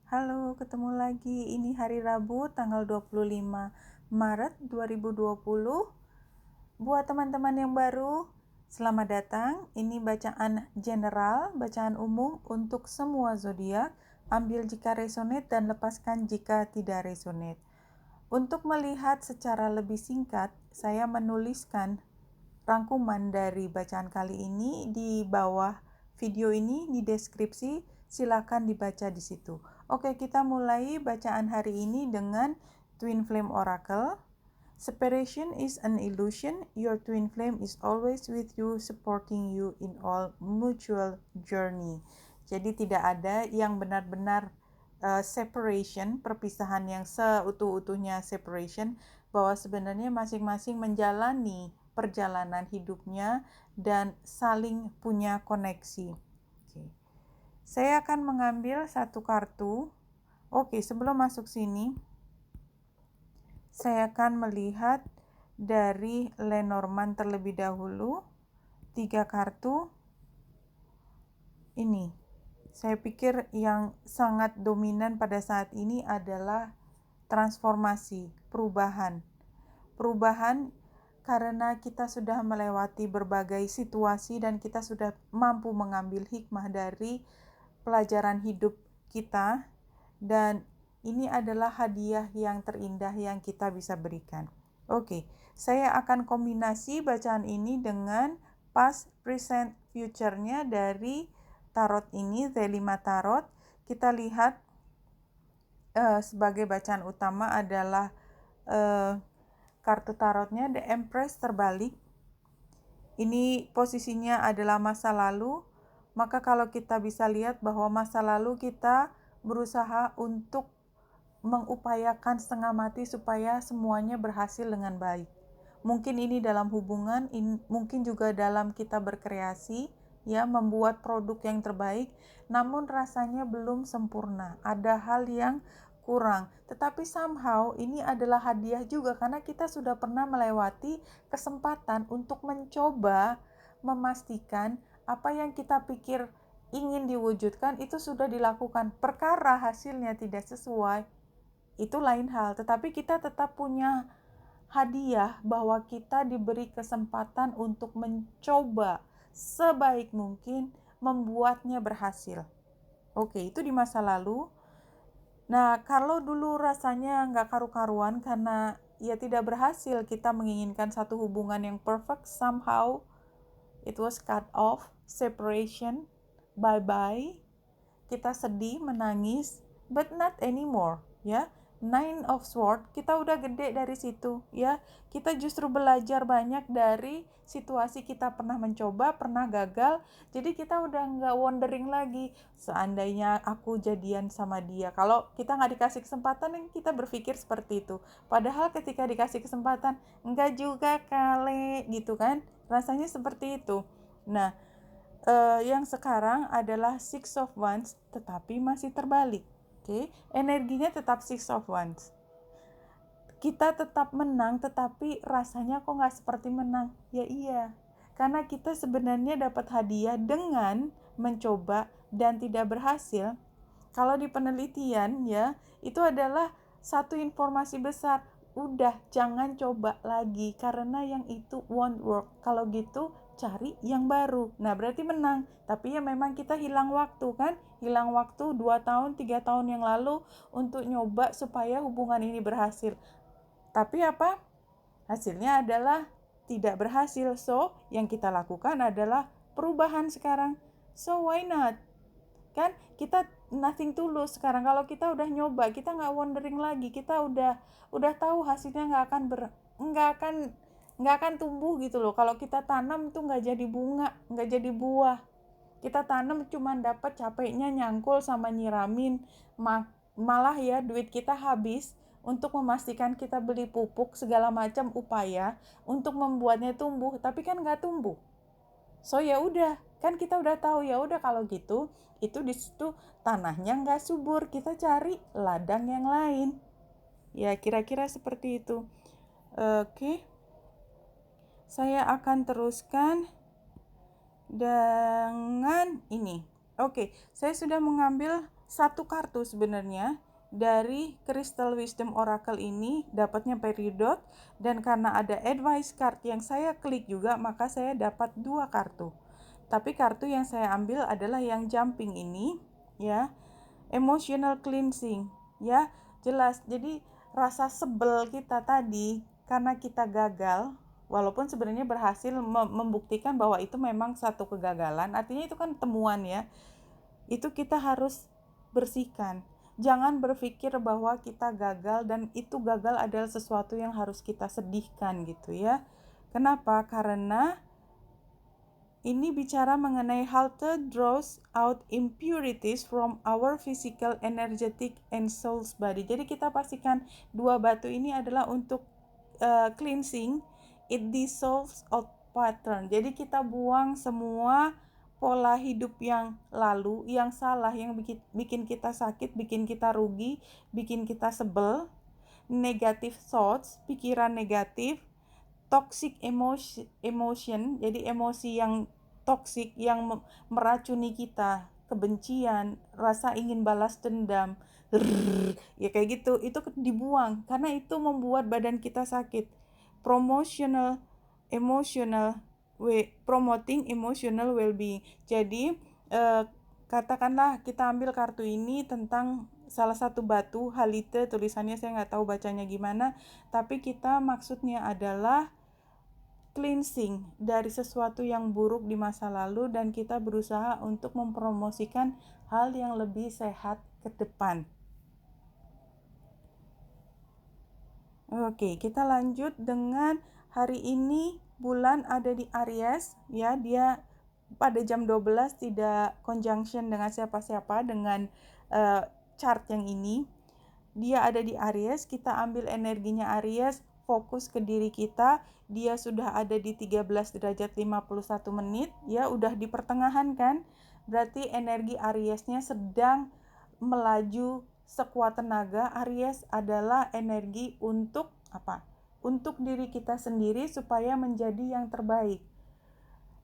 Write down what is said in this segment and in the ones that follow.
Halo, ketemu lagi. Ini hari Rabu, tanggal 25 Maret 2020. Buat teman-teman yang baru, selamat datang. Ini bacaan general, bacaan umum untuk semua zodiak. Ambil jika resonate dan lepaskan jika tidak resonate. Untuk melihat secara lebih singkat, saya menuliskan rangkuman dari bacaan kali ini di bawah video ini di deskripsi, silakan dibaca di situ. Oke, kita mulai bacaan hari ini dengan Twin Flame Oracle. Separation is an illusion. Your twin flame is always with you, supporting you in all mutual journey. Jadi tidak ada yang benar-benar separation, perpisahan yang seutuh-utuhnya separation, bahwa sebenarnya masing-masing menjalani perjalanan hidupnya dan saling punya koneksi. Oke. Saya akan mengambil satu kartu. Oke, sebelum masuk sini, saya akan melihat dari Lenormand terlebih dahulu. 3 kartu. Ini. Saya pikir yang sangat dominan pada saat ini adalah transformasi, perubahan. Perubahan karena kita sudah melewati berbagai situasi dan kita sudah mampu mengambil hikmah dari pelajaran hidup kita, dan ini adalah hadiah yang terindah yang kita bisa berikan. Oke, saya akan kombinasi bacaan ini dengan past, present, future-nya dari tarot ini, The 5 Tarot. Kita lihat sebagai bacaan utama adalah kartu tarotnya The Empress terbalik. Ini posisinya adalah masa lalu. Maka kalau kita bisa lihat bahwa masa lalu kita berusaha untuk mengupayakan setengah mati supaya semuanya berhasil dengan baik. Mungkin ini dalam hubungan, mungkin juga dalam kita berkreasi, ya, membuat produk yang terbaik, namun rasanya belum sempurna. Ada hal yang kurang. Tetapi somehow ini adalah hadiah juga karena kita sudah pernah melewati kesempatan untuk mencoba memastikan apa yang kita pikir ingin diwujudkan itu sudah dilakukan. Perkara hasilnya tidak sesuai, itu lain hal, tetapi kita tetap punya hadiah bahwa kita diberi kesempatan untuk mencoba sebaik mungkin membuatnya berhasil. Oke, itu di masa lalu. Nah, kalau dulu rasanya nggak karu-karuan karena ya tidak berhasil kita menginginkan satu hubungan yang perfect, somehow it was cut off, separation, bye-bye. Kita sedih, menangis, but not anymore, ya. Nine of Swords, kita udah gede dari situ, ya. Kita justru belajar banyak dari situasi kita pernah mencoba, pernah gagal. Jadi kita udah nggak wondering lagi, seandainya aku jadian sama dia. Kalau kita nggak dikasih kesempatan, kita berpikir seperti itu. Padahal ketika dikasih kesempatan, nggak juga kali, gitu kan. Rasanya seperti itu. Nah, yang sekarang adalah Six of Wands, tetapi masih terbalik. Oke, energinya tetap Six of Wands. Kita tetap menang, tetapi rasanya kok nggak seperti menang. Ya iya, karena kita sebenarnya dapat hadiah dengan mencoba dan tidak berhasil. Kalau di penelitian ya, itu adalah satu informasi besar. Udah, jangan coba lagi karena yang itu won't work. Kalau gitu, cari yang baru. Nah, berarti menang. Tapi ya memang kita hilang waktu kan? Hilang waktu 2 tahun, 3 tahun yang lalu untuk nyoba supaya hubungan ini berhasil. Tapi apa? Hasilnya adalah tidak berhasil. So, yang kita lakukan adalah perubahan sekarang. So, why not? Kan kita nothing tulus sekarang. Kalau kita udah nyoba, kita nggak wondering lagi, kita udah tahu hasilnya nggak akan tumbuh gitu loh. Kalau kita tanam tuh nggak jadi bunga, nggak jadi buah. Kita tanam cuma dapat capeknya nyangkul sama nyiramin, malah ya duit kita habis untuk memastikan kita beli pupuk segala macam upaya untuk membuatnya tumbuh, tapi kan nggak tumbuh. So ya udah, kan kita udah tahu, ya udah kalau gitu, itu di situ tanahnya nggak subur, kita cari ladang yang lain. Ya kira-kira seperti itu. Oke, saya akan teruskan dengan ini. Oke, saya sudah mengambil satu kartu sebenarnya dari Crystal Wisdom Oracle ini dapatnya Peridot, dan karena ada advice card yang saya klik juga, maka saya dapat 2 kartu. Tapi kartu yang saya ambil adalah yang jumping ini, ya. Emotional cleansing, ya. Jelas. Jadi rasa sebel kita tadi karena kita gagal, walaupun sebenarnya berhasil membuktikan bahwa itu memang satu kegagalan, artinya itu kan temuan ya. Itu kita harus bersihkan. Jangan berpikir bahwa kita gagal dan itu gagal adalah sesuatu yang harus kita sedihkan gitu ya. Kenapa? Karena ini bicara mengenai Halter draws out impurities from our physical, energetic, and soul's body. Jadi kita pastikan 2 batu ini adalah untuk cleansing. It dissolves out pattern. Jadi kita buang semua pola hidup yang lalu, yang salah, yang bikin kita sakit, bikin kita rugi, bikin kita sebel, negative thoughts, pikiran negatif, toxic emotion, jadi emosi yang toksik yang meracuni kita, kebencian, rasa ingin balas dendam, ya kayak gitu, itu dibuang karena itu membuat badan kita sakit. Promoting emotional well-being. Jadi katakanlah kita ambil kartu ini tentang salah satu batu Halite, tulisannya saya nggak tahu bacanya gimana, tapi kita maksudnya adalah cleansing dari sesuatu yang buruk di masa lalu dan kita berusaha untuk mempromosikan hal yang lebih sehat ke depan. Oke, kita lanjut dengan hari ini bulan ada di Aries ya, dia pada jam 12 tidak conjunction dengan siapa-siapa dengan chart yang ini. Dia ada di Aries, kita ambil energinya Aries, fokus ke diri kita. Dia sudah ada di 13 derajat 51 menit, ya udah di pertengahan kan. Berarti energi Ariesnya sedang melaju sekuat tenaga. Aries adalah energi untuk apa? Untuk diri kita sendiri supaya menjadi yang terbaik.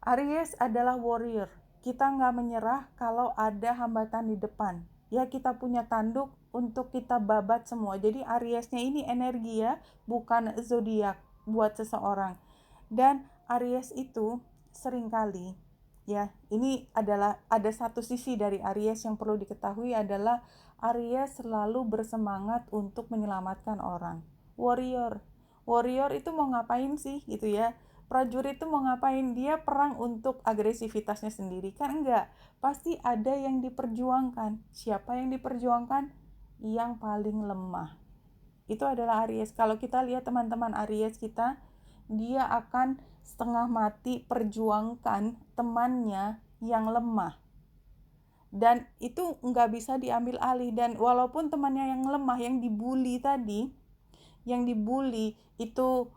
Aries adalah warrior. Kita nggak menyerah kalau ada hambatan di depan. Ya, kita punya tanduk untuk kita babat semua. Jadi Ariesnya ini energi ya, bukan zodiak buat seseorang. Dan Aries itu seringkali ya, ini adalah ada satu sisi dari Aries yang perlu diketahui adalah Aries selalu bersemangat untuk menyelamatkan orang. Warrior itu mau ngapain sih gitu ya? Prajurit itu mau ngapain? Dia perang untuk agresivitasnya sendiri kan? Enggak, pasti ada yang diperjuangkan. Siapa yang diperjuangkan? Yang paling lemah. Itu adalah Aries. Kalau kita lihat teman-teman Aries kita, dia akan setengah mati perjuangkan temannya yang lemah. Dan itu nggak bisa diambil alih. Dan walaupun temannya yang lemah, yang dibully tadi, yang dibully itu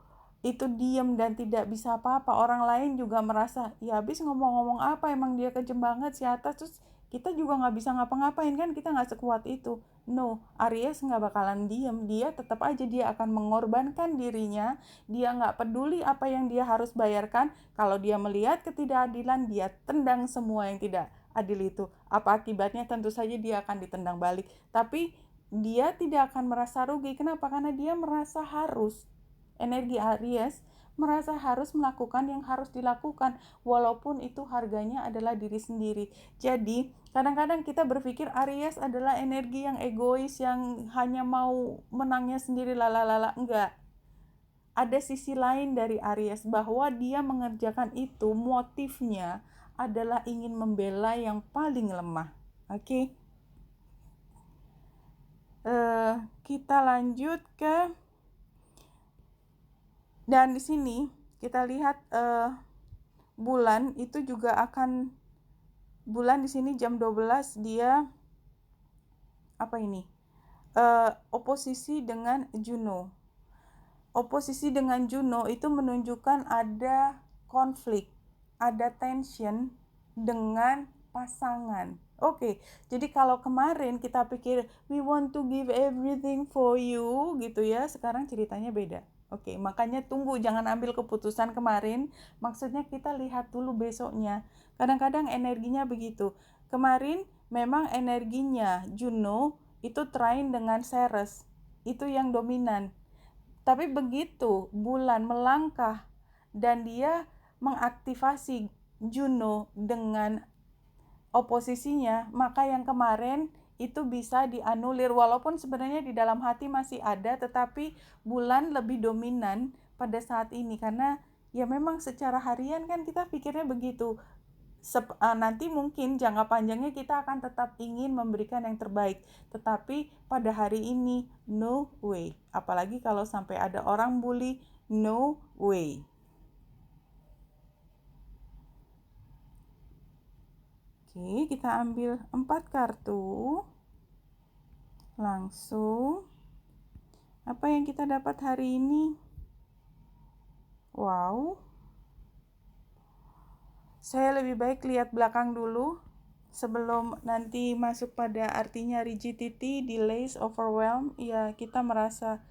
diam dan tidak bisa apa-apa, orang lain juga merasa ya habis ngomong-ngomong apa, emang dia kejem banget si atas, terus kita juga nggak bisa ngapa-ngapain kan, kita nggak sekuat itu. No, Aries nggak bakalan diam, dia tetap aja dia akan mengorbankan dirinya, dia nggak peduli apa yang dia harus bayarkan. Kalau dia melihat ketidakadilan, dia tendang semua yang tidak adil itu. Apa akibatnya? Tentu saja dia akan ditendang balik, tapi dia tidak akan merasa rugi. Kenapa? Karena dia merasa harus. Energi Aries merasa harus melakukan yang harus dilakukan, walaupun itu harganya adalah diri sendiri. Jadi, kadang-kadang kita berpikir Aries adalah energi yang egois, yang hanya mau menangnya sendiri, lalalala. Enggak. Ada sisi lain dari Aries, bahwa dia mengerjakan itu, motifnya adalah ingin membela yang paling lemah. Oke? Kita lanjut ke, dan di sini kita lihat bulan itu juga akan, bulan di sini jam 12 dia apa ini? Oposisi dengan Juno. Oposisi dengan Juno itu menunjukkan ada konflik, ada tension dengan pasangan. Oke, jadi kalau kemarin kita pikir we want to give everything for you gitu ya, sekarang ceritanya beda. Oke, makanya tunggu, jangan ambil keputusan kemarin, maksudnya kita lihat dulu besoknya. Kadang-kadang energinya begitu. Kemarin memang energinya Juno itu trine dengan Ceres, itu yang dominan. Tapi begitu bulan melangkah dan dia mengaktifasi Juno dengan oposisinya, maka yang kemarin itu bisa dianulir walaupun sebenarnya di dalam hati masih ada, tetapi bulan lebih dominan pada saat ini karena ya memang secara harian kan kita pikirnya begitu. Nanti mungkin jangka panjangnya kita akan tetap ingin memberikan yang terbaik, tetapi pada hari ini no way. Apalagi kalau sampai ada orang bully, no way. Oke, kita ambil 4 kartu. Langsung. Apa yang kita dapat hari ini? Wow. Saya lebih baik lihat belakang dulu sebelum nanti masuk pada artinya rigidity, delays, overwhelm. Ya, kita merasa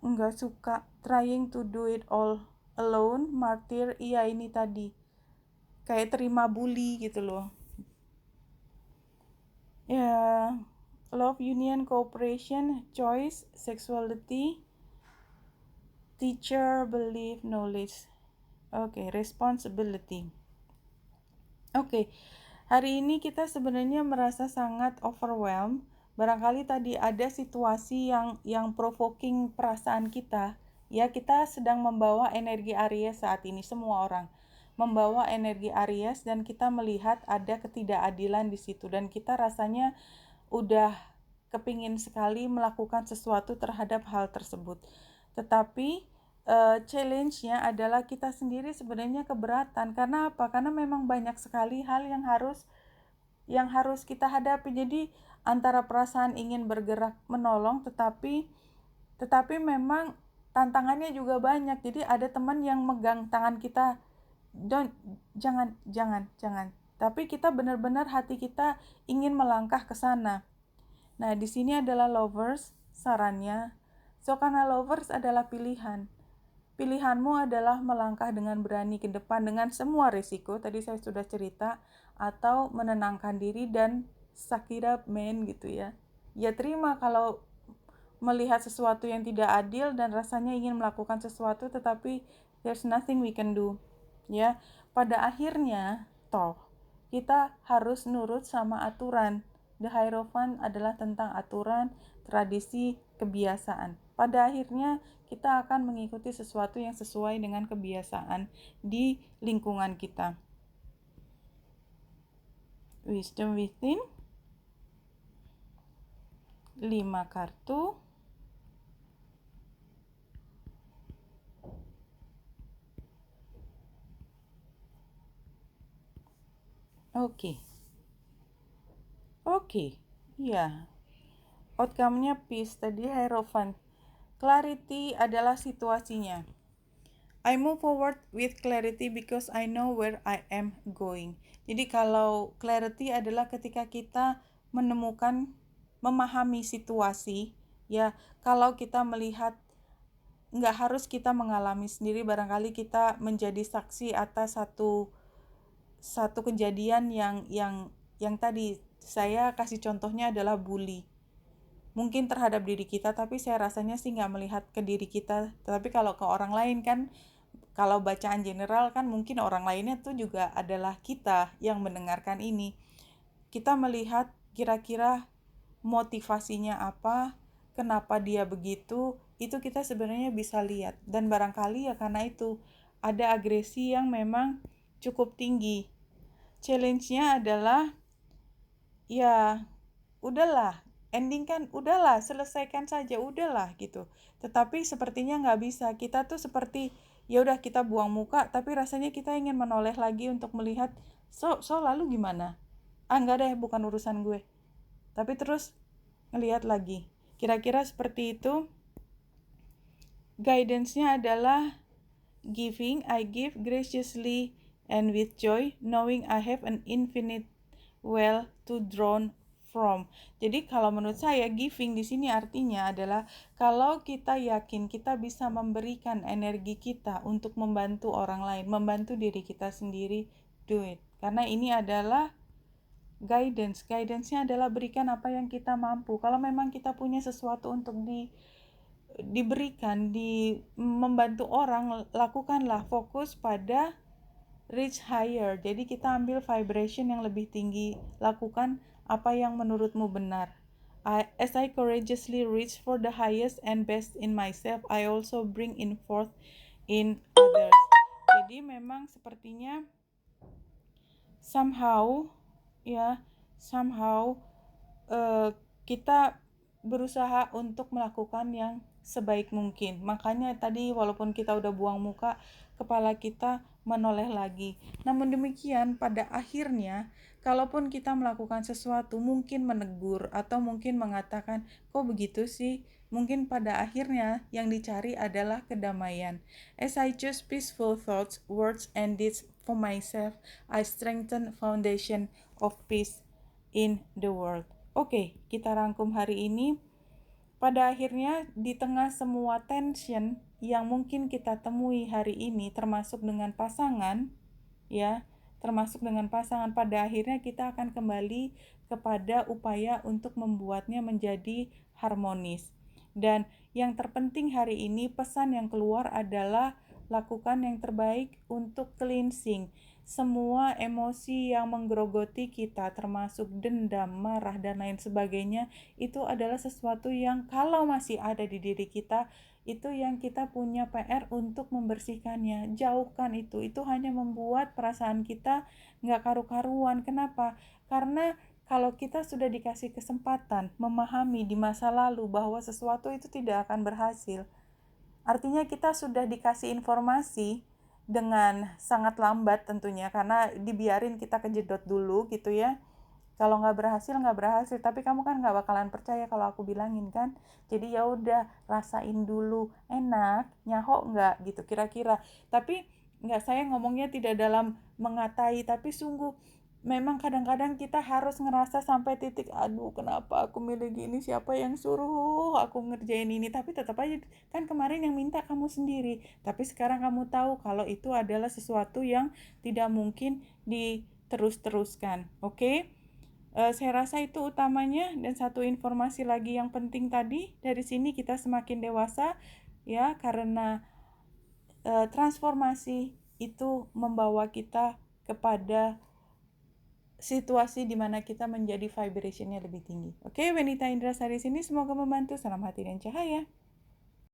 nggak suka trying to do it all alone, martyr. Iya, ini tadi. Kayak terima bully gitu loh. Ya, love, union, cooperation, choice, sexuality, teacher, belief, knowledge. Oke, responsibility. Oke, hari ini kita sebenarnya merasa sangat overwhelmed. Barangkali tadi ada situasi yang provoking perasaan kita. Ya, kita sedang membawa energi Aries saat ini, semua orang membawa energi Aries dan kita melihat ada ketidakadilan di situ dan kita rasanya udah kepingin sekali melakukan sesuatu terhadap hal tersebut. Tetapi challenge-nya adalah kita sendiri sebenarnya keberatan. Karena apa? Karena memang banyak sekali hal yang harus kita hadapi. Jadi antara perasaan ingin bergerak menolong tetapi memang tantangannya juga banyak. Jadi ada teman yang megang tangan kita, jangan. Tapi kita benar-benar hati kita ingin melangkah ke sana. Nah, di sini adalah lovers, sarannya. So, karena lovers adalah pilihan. Pilihanmu adalah melangkah dengan berani ke depan dengan semua risiko, tadi saya sudah cerita, atau menenangkan diri dan suck it up, man, gitu ya. Ya terima kalau melihat sesuatu yang tidak adil dan rasanya ingin melakukan sesuatu, tetapi there's nothing we can do. Ya, pada akhirnya, toh, kita harus nurut sama aturan. The Hierophant adalah tentang aturan, tradisi, kebiasaan. Pada akhirnya, kita akan mengikuti sesuatu yang sesuai dengan kebiasaan di lingkungan kita. Wisdom Within, 5 kartu. Oke. Ya. Outcome-nya peace, tadi Hierophant. Clarity adalah situasinya. I move forward with clarity because I know where I am going. Jadi kalau clarity adalah ketika kita memahami situasi, ya kalau kita melihat, nggak harus kita mengalami sendiri, barangkali kita menjadi saksi atas satu kejadian yang tadi saya kasih contohnya adalah bully. Mungkin terhadap diri kita, tapi saya rasanya sih nggak melihat ke diri kita. Tapi kalau ke orang lain kan, kalau bacaan general kan mungkin orang lainnya tuh juga adalah kita yang mendengarkan ini. Kita melihat kira-kira motivasinya apa, kenapa dia begitu, itu kita sebenarnya bisa lihat. Dan barangkali ya karena itu ada agresi yang memang cukup tinggi. Challenge-nya adalah ya udahlah, ending kan udahlah, selesaikan saja, udahlah gitu. Tetapi sepertinya nggak bisa. Kita tuh seperti ya udah kita buang muka, tapi rasanya kita ingin menoleh lagi untuk melihat so lalu gimana? Enggak deh, bukan urusan gue. Tapi terus ngelihat lagi. Kira-kira seperti itu. Guidance-nya adalah giving, I give graciously and with joy, knowing I have an infinite well to draw from. Jadi kalau menurut saya giving di sini artinya adalah kalau kita yakin kita bisa memberikan energi kita untuk membantu orang lain, membantu diri kita sendiri, do it. Karena ini adalah Guidance-nya adalah berikan apa yang kita mampu. Kalau memang kita punya sesuatu untuk diberikan, membantu orang, lakukanlah. Fokus pada reach higher. Jadi kita ambil vibration yang lebih tinggi. Lakukan apa yang menurutmu benar. As I courageously reach for the highest and best in myself, I also bring in forth in others. Jadi memang sepertinya somehow kita berusaha untuk melakukan yang sebaik mungkin. Makanya tadi walaupun kita udah buang muka, kepala kita menoleh lagi. Namun demikian pada akhirnya, kalaupun kita melakukan sesuatu, mungkin menegur atau mungkin mengatakan, kok begitu sih? Mungkin pada akhirnya yang dicari adalah kedamaian. As I choose peaceful thoughts, words, and deeds for myself, I strengthen foundation of peace in the world. Oke, kita rangkum hari ini. Pada akhirnya, di tengah semua tension yang mungkin kita temui hari ini, termasuk dengan pasangan, pada akhirnya kita akan kembali kepada upaya untuk membuatnya menjadi harmonis. Dan yang terpenting hari ini, pesan yang keluar adalah lakukan yang terbaik untuk cleansing semua emosi yang menggerogoti kita, termasuk dendam, marah, dan lain sebagainya. Itu adalah sesuatu yang kalau masih ada di diri kita, itu yang kita punya PR untuk membersihkannya. Jauhkan itu hanya membuat perasaan kita nggak karu-karuan. Kenapa? Karena kalau kita sudah dikasih kesempatan memahami di masa lalu bahwa sesuatu itu tidak akan berhasil, artinya kita sudah dikasih informasi dengan sangat lambat tentunya, karena dibiarin kita kejedot dulu gitu ya. Kalau nggak berhasil, tapi kamu kan nggak bakalan percaya kalau aku bilangin kan. Jadi ya udah, rasain dulu, enak, nyaho nggak gitu kira-kira. Tapi nggak, saya ngomongnya tidak dalam mengatai, tapi sungguh memang kadang-kadang kita harus ngerasa sampai titik, aduh kenapa aku milih gini, siapa yang suruh aku ngerjain ini. Tapi tetap aja kan kemarin yang minta kamu sendiri, tapi sekarang kamu tahu kalau itu adalah sesuatu yang tidak mungkin diterus-teruskan. Oke? Saya rasa itu utamanya. Dan satu informasi lagi yang penting tadi, dari sini kita semakin dewasa ya, karena transformasi itu membawa kita kepada situasi di mana kita menjadi vibration-nya lebih tinggi. Oke, Wenita Indrasari sini, semoga membantu. Salam hati dan cahaya.